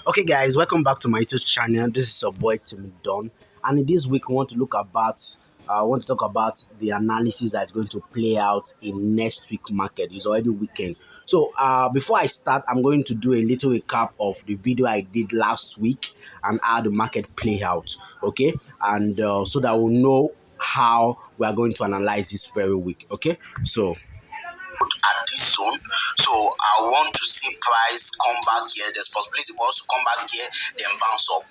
Okay, guys, welcome back to my YouTube channel. This is your boy Temidon, and in this week, we want to look about. I want to talk about the analysis that's going to play out in next week market. It's already weekend. So before I start, I'm going to do a little recap of the video I did last week and how the market play out. Okay, and so that we'll know how we are going to analyze this very week. Okay, so at this zone. So I want to see price come back here. There's possibility for us to come back here, then bounce up.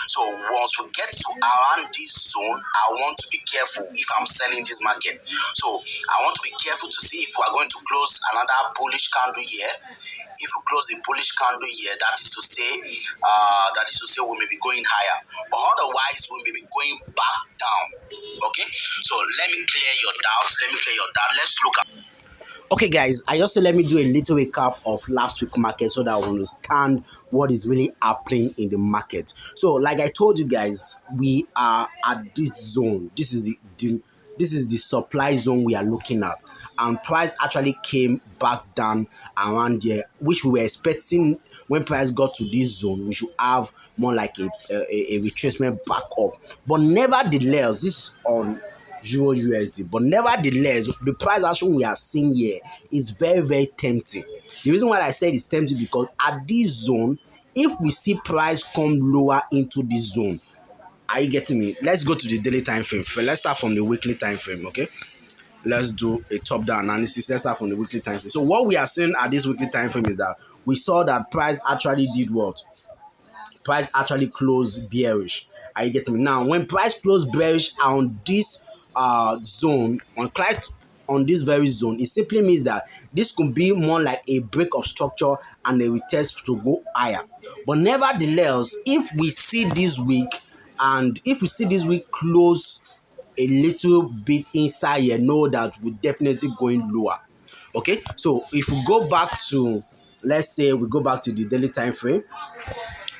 So once we get to around this zone, I want to be careful if I'm selling this market. So I want to be careful to see if we are going to close another bullish candle here. If we close a bullish candle here, that is to say we may be going higher, but otherwise we may be going back down. Okay, so let me clear your doubts. Let's look at. Okay, guys, I just say let me do a little recap of last week market so that we understand what is really happening in the market. So, like I told you guys, we are at this zone. This is the supply zone we are looking at, and price actually came back down around here, which we were expecting. When price got to this zone, we should have more like a retracement back up. But nevertheless, this is on EURUSD. But nevertheless, the price action we are seeing here is very, very tempting. The reason why I said it's tempting because at this zone, if we see price come lower into this zone, are you getting me? Let's go to the daily time frame. Let's start from the weekly time frame, okay? Let's do a top-down analysis. Let's start from the weekly time frame. So what we are seeing at this weekly time frame is that we saw that price actually did what? Price actually closed bearish. Are you getting me? Now, when price closed bearish on this zone, on this very zone, it simply means that this could be more like a break of structure and a retest to go higher. But nevertheless, if we see this week close a little bit inside here, know that we're definitely going lower. Okay, so if we go back to, let's say we go back to the daily time frame.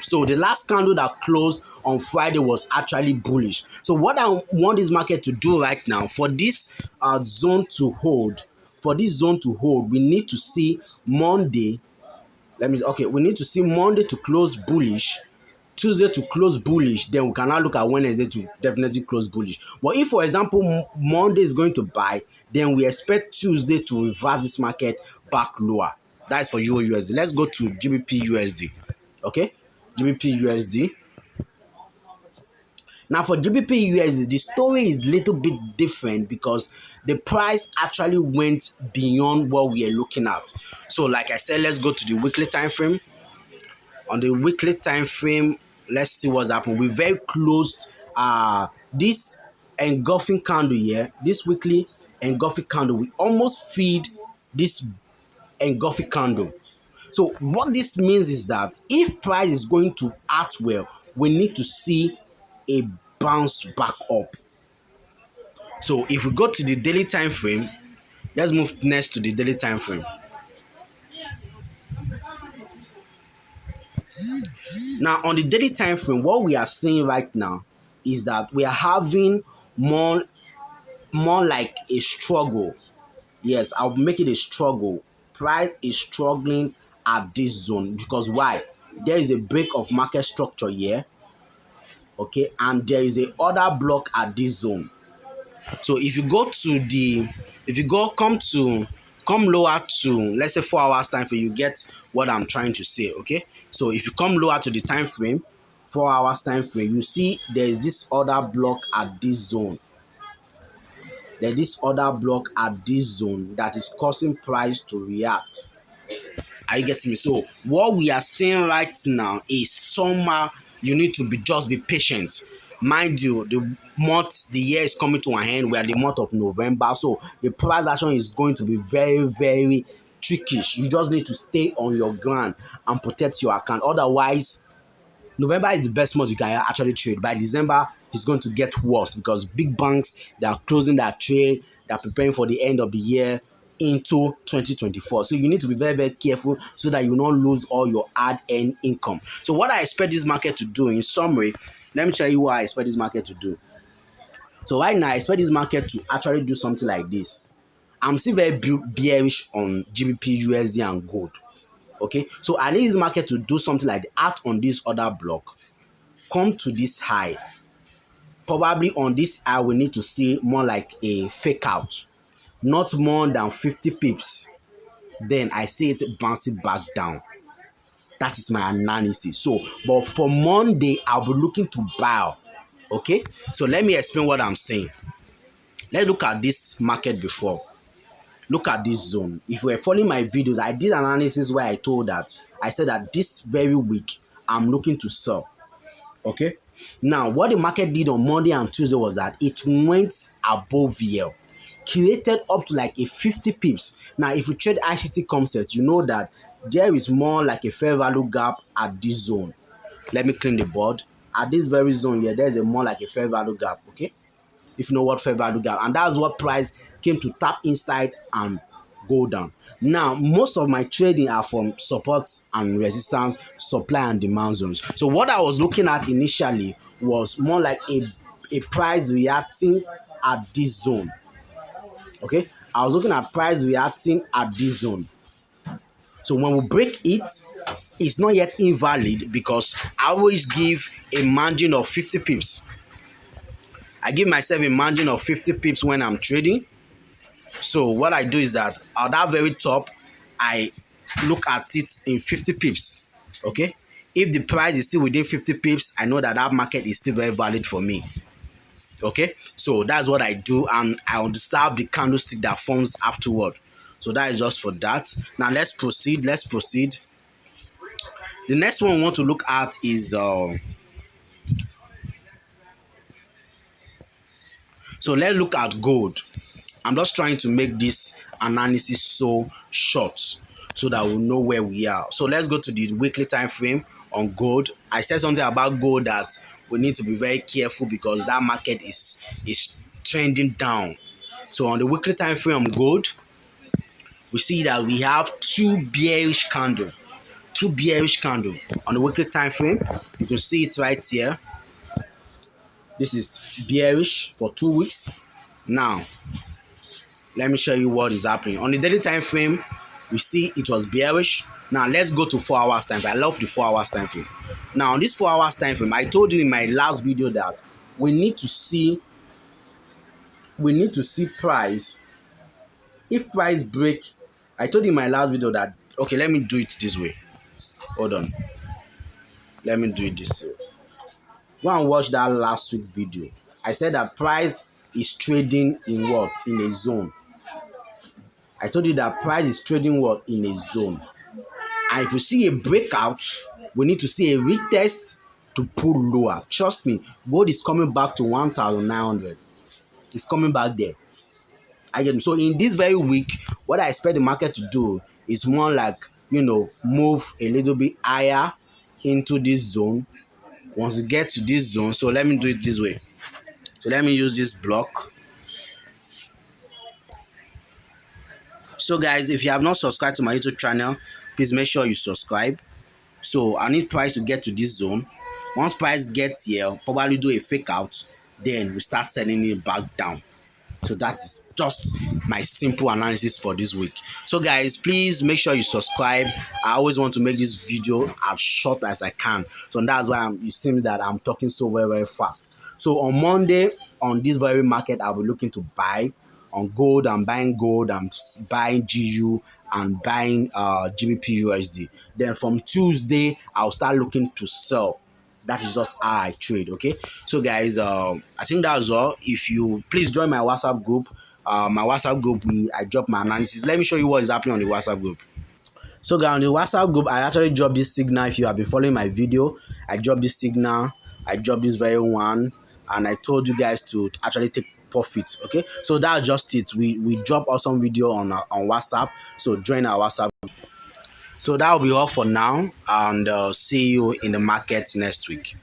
So the last candle that closed on Friday was actually bullish. So what I want this market to do right now, for this zone to hold, we need to see Monday. We need to see Monday to close bullish, Tuesday to close bullish, then we can now look at Wednesday to definitely close bullish. But if, for example, Monday is going to buy, then we expect Tuesday to reverse this market back lower. That is for EURUSD. Let's go to GBPUSD. Okay, GBPUSD. Now for GBPUSD, the story is a little bit different because the price actually went beyond what we are looking at. So like I said, let's go to the weekly time frame. On the weekly time frame, let's see what's happening. We very close this engulfing candle here, this weekly engulfing candle. We almost feed this engulfing candle. So what this means is that if price is going to act well, we need to see a bounce back up. So if we go to the daily time frame, let's move next to the daily time frame. Now on the daily time frame, what we are seeing right now is that we are having more like a struggle. Yes, I'll make it a struggle. Price is struggling at this zone because why? There is a break of market structure here. Okay, and there is a order block at this zone. So if you go to the, come lower to, let's say 4 hours time frame, you get what I'm trying to say. Okay, so if you come lower to the time frame, 4 hours time frame, you see there is this order block at this zone. There's this order block at this zone that is causing price to react. Are you getting me? So what we are seeing right now is somehow you need to just be patient. Mind you, the year is coming to an end. We are the month of November, so the price action is going to be very, very tricky. You just need to stay on your ground and protect your account. Otherwise, November is the best month you can actually trade. By December, it's going to get worse because big banks, they are closing their trade. They are preparing for the end of the year into 2024. So you need to be very, very careful so that you not lose all your hard-earned income. So what I expect this market to do, in summary, let me tell you what I expect this market to do. So right now, I expect this market to actually do something like this. I'm still very bearish on GBPUSD and gold. Okay, so I need this market to do something like that on this other block, come to this high. Probably on this high, we need to see more like a fake out, not more than 50 pips. Then I see it bouncing back down. That is my analysis. So, but for Monday, I'll be looking to buy. Okay, so let me explain what I'm saying. Let's look at this market before. Look at this zone. If you were following my videos, I did analysis where I said that this very week I'm looking to sell. Okay. Now, what the market did on Monday and Tuesday was that it went above here, created up to like a 50 pips. Now, if you trade ICT concept, you know that there is more like a fair value gap at this zone. Let me clean the board. At this very zone here, there's a more like a fair value gap. Okay, if you know what fair value gap, and that's what price came to tap inside and go down. Now, most of my trading are from support and resistance, supply and demand zones. So what I was looking at initially was more like a price reacting at this zone. Okay, I was looking at price reacting at this zone. So when we break it, it's not yet invalid because I always give a margin of 50 pips. I give myself a margin of 50 pips when I'm trading. So what I do is that at that very top, I look at it in 50 pips. Okay, if the price is still within 50 pips, I know that that market is still very valid for me. Okay, so that's what I do, and I observe the candlestick that forms afterward. So that is just for that. Now let's proceed. The next one we want to look at is so let's look at gold. I'm just trying to make this analysis so short so that we'll know where we are. So let's go to the weekly time frame on gold. I said something about gold that we need to be very careful because that market is trending down. So on the weekly time frame on gold, we see that we have two bearish candles. On the weekly time frame. You can see it right here. This is bearish for 2 weeks. Now, let me show you what is happening. On the daily time frame, we see it was bearish. Now, let's go to 4 hours time frame. I love the 4 hours time frame. Now, on this 4 hours time frame, I told you in my last video that we need to see price. If price break, I told you in my last video that, okay, let me do it this way. Hold on. Let me do it this way. Go and watch that last week video. I said that price is trading in what? In a zone. I told you that price is trading what? In a zone. And if you see a breakout, we need to see a retest to pull lower. Trust me, gold is coming back to 1,900. It's coming back there. Again, so in this very week, what I expect the market to do is more like, move a little bit higher into this zone. Once you get to this zone, so let me do it this way. So let me use this block. So guys, if you have not subscribed to my YouTube channel, please make sure you subscribe. So I need price to get to this zone. Once price gets here, probably do a fake out, then we start selling it back down. So that is just my simple analysis for this week. So guys, please make sure you subscribe. I always want to make this video as short as I can. So that's why it seems that I'm talking so very, very fast. So on Monday, on this very market, I'll be looking to buy. On gold, I'm buying gold, I'm buying GU, and buying GBPUSD. Then from Tuesday, I'll start looking to sell. That is just how I trade. Okay, so guys, I think that's all. If you please join my WhatsApp group, I drop my analysis. Let me show you what is happening on the WhatsApp group. So guys, on the WhatsApp group, I actually dropped this signal. If you have been following my video, I dropped this signal. I dropped this very one, and I told you guys to actually take profit. Okay, so that's just it. We drop awesome video on WhatsApp. So join our WhatsApp. So that will be all for now, and see you in the market next week.